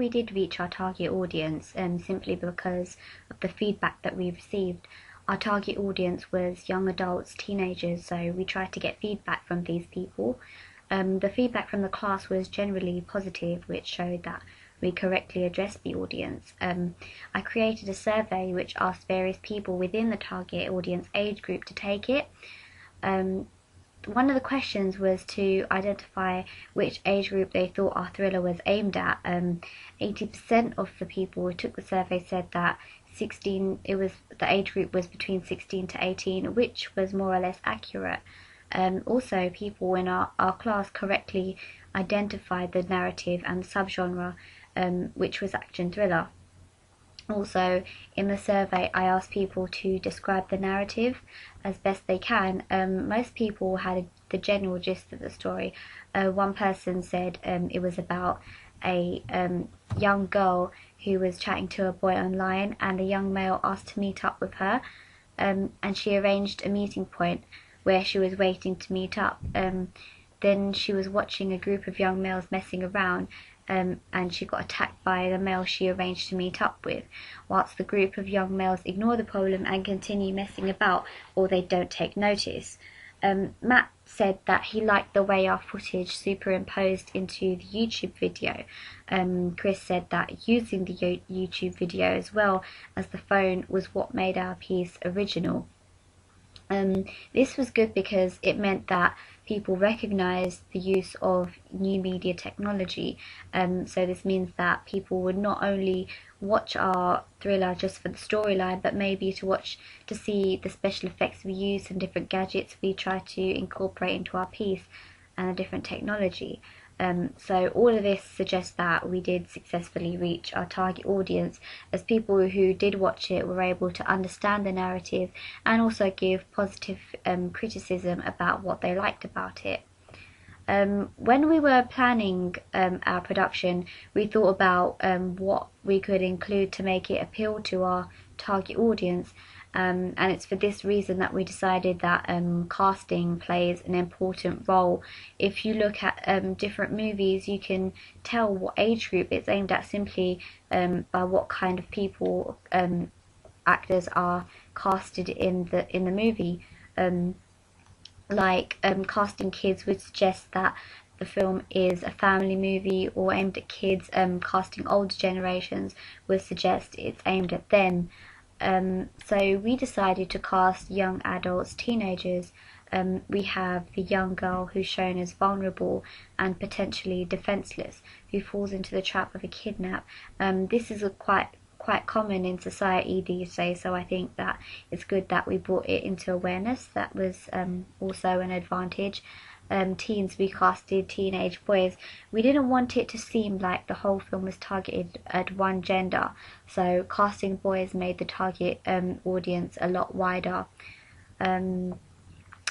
we did reach our target audience, simply because of the feedback that we received. Our target audience was young adults, teenagers, so we tried to get feedback from these people. The feedback from the class was generally positive, which showed that we correctly addressed the audience. I created a survey which asked various people within the target audience age group to take it. One of the questions was to identify which age group they thought our thriller was aimed at. 80% of the people who took the survey said that the age group was between 16 to 18, which was more or less accurate. Also, people in our class correctly identified the narrative and subgenre, which was action thriller. Also, in the survey, I asked people to describe the narrative as best they can. Most people had the general gist of the story. One person said it was about a young girl who was chatting to a boy online, and the young male asked to meet up with her, and she arranged a meeting point where she was waiting to meet up. Then she was watching a group of young males messing around, and she got attacked by the male she arranged to meet up with, whilst the group of young males ignore the problem and continue messing about, or they don't take notice. Matt said that he liked the way our footage superimposed into the YouTube video. Chris said that using the YouTube video as well as the phone was what made our piece original. This was good because it meant that people recognized the use of new media technology. So this means that people would not only watch our thriller just for the storyline, but maybe to see the special effects we use and different gadgets we try to incorporate into our piece and the different technology. So all of this suggests that we did successfully reach our target audience, as people who did watch it were able to understand the narrative and also give positive criticism about what they liked about it. When we were planning our production, we thought about what we could include to make it appeal to our target audience. And it's for this reason that we decided that casting plays an important role. If you look at different movies, you can tell what age group it's aimed at simply by what kind of people actors are casted in the movie. Casting kids would suggest that the film is a family movie or aimed at kids. Casting older generations would suggest it's aimed at them. So we decided to cast young adults, teenagers. We have the young girl who's shown as vulnerable and potentially defenseless, who falls into the trap of a kidnap. This is quite common in society these days, so I think that it's good that we brought it into awareness. That was also an advantage. Teens, we casted teenage boys. We didn't want it to seem like the whole film was targeted at one gender, so casting boys made the target audience a lot wider.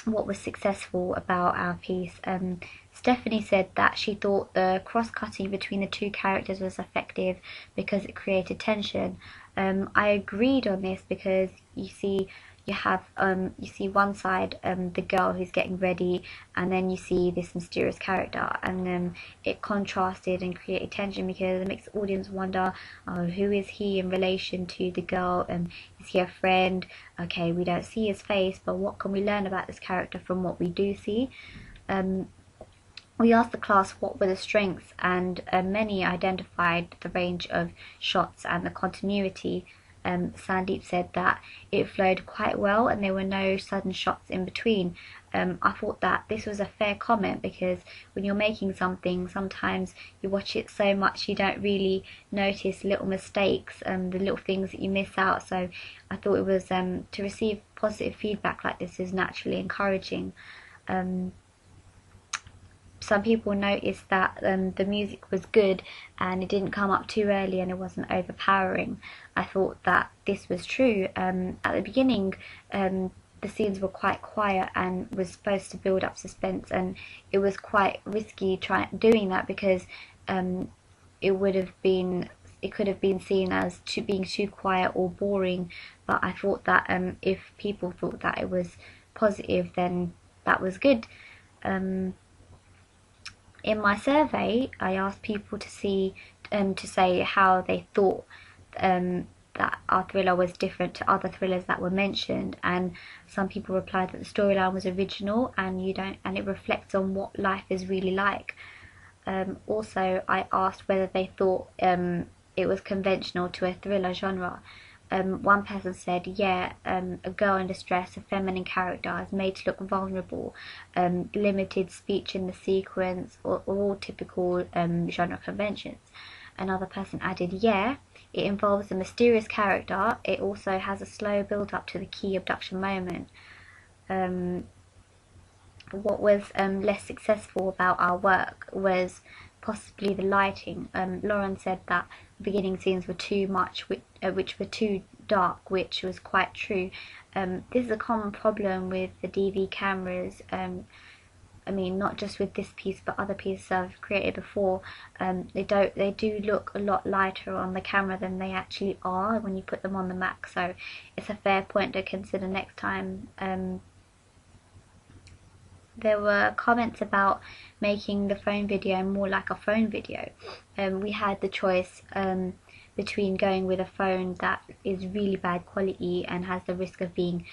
What was successful about our piece? Stephanie said that she thought the cross-cutting between the two characters was effective because it created tension. I agreed on this because you see one side, the girl who's getting ready, and then you see this mysterious character, and it contrasted and created tension because it makes the audience wonder, who is he in relation to the girl, and is he a friend? Okay, we don't see his face, but what can we learn about this character from what we do see? We asked the class what were the strengths, and many identified the range of shots and the continuity. Sandeep said that it flowed quite well and there were no sudden shots in between. I thought that this was a fair comment because when you're making something, sometimes you watch it so much you don't really notice little mistakes and the little things that you miss out. So I thought it was to receive positive feedback like this is naturally encouraging. Some people noticed that the music was good and it didn't come up too early and it wasn't overpowering. I thought that this was true. At the beginning, the scenes were quite quiet and was supposed to build up suspense, and it was quite risky doing that because it could have been seen as being too quiet or boring. But I thought that if people thought that it was positive, then that was good. In my survey, I asked people to say how they thought that our thriller was different to other thrillers that were mentioned, and some people replied that the storyline was original and it reflects on what life is really like. Also, I asked whether they thought it was conventional to a thriller genre. One person said, yeah, a girl in distress, a feminine character, is made to look vulnerable, limited speech in the sequence, or all typical genre conventions. Another person added, yeah, it involves a mysterious character. It also has a slow build up to the key abduction moment. What was less successful about our work was possibly the lighting. Lauren said that the beginning scenes were too much, which were too dark, which was quite true. This is a common problem with the DV cameras. I mean, not just with this piece, but other pieces I've created before. They do look a lot lighter on the camera than they actually are when you put them on the Mac. So it's a fair point to consider next time. There were comments about making the phone video more like a phone video. We had the choice between going with a phone that is really bad quality and has the risk of being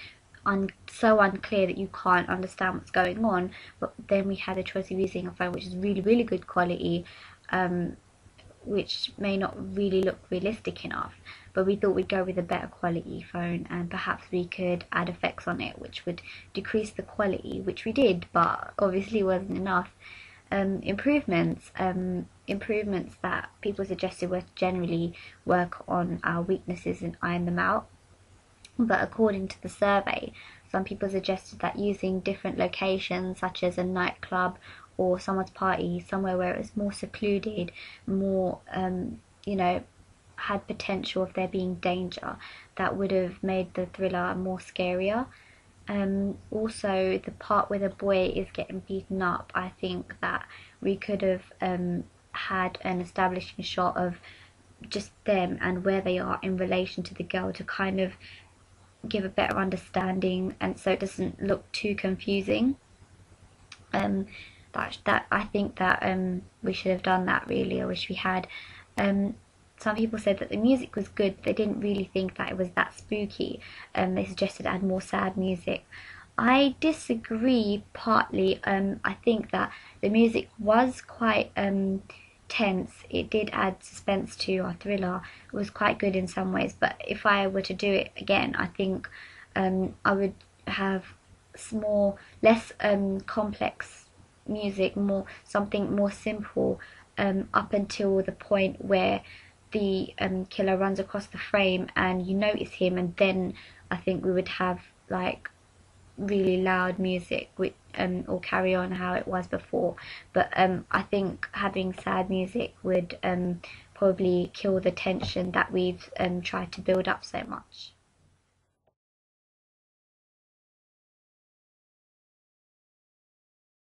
so unclear that you can't understand what's going on, but then we had a choice of using a phone which is really, really good quality, which may not really look realistic enough, but we thought we'd go with a better quality phone, and perhaps we could add effects on it which would decrease the quality, which we did, but obviously wasn't enough. Improvements that people suggested were generally work on our weaknesses and iron them out. But according to the survey, some people suggested that using different locations, such as a nightclub or someone's party, somewhere where it was more secluded, more, had potential of there being danger, that would have made the thriller more scarier. Also, the part where the boy is getting beaten up, I think that we could have had an establishing shot of just them and where they are in relation to the girl to kind of give a better understanding, and so it doesn't look too confusing. That I think that we should have done that, really. I wish we had. Some people said that the music was good, but they didn't really think that it was that spooky. They suggested add more sad music. I disagree partly. I think that the music was quite tense. It did add suspense to our thriller. It was quite good in some ways, but if I were to do it again, I think I would have less complex music, something more simple, up until the point where the killer runs across the frame and you notice him, and then I think we would have like really loud music or carry on how it was before. But I think having sad music would probably kill the tension that we've tried to build up so much.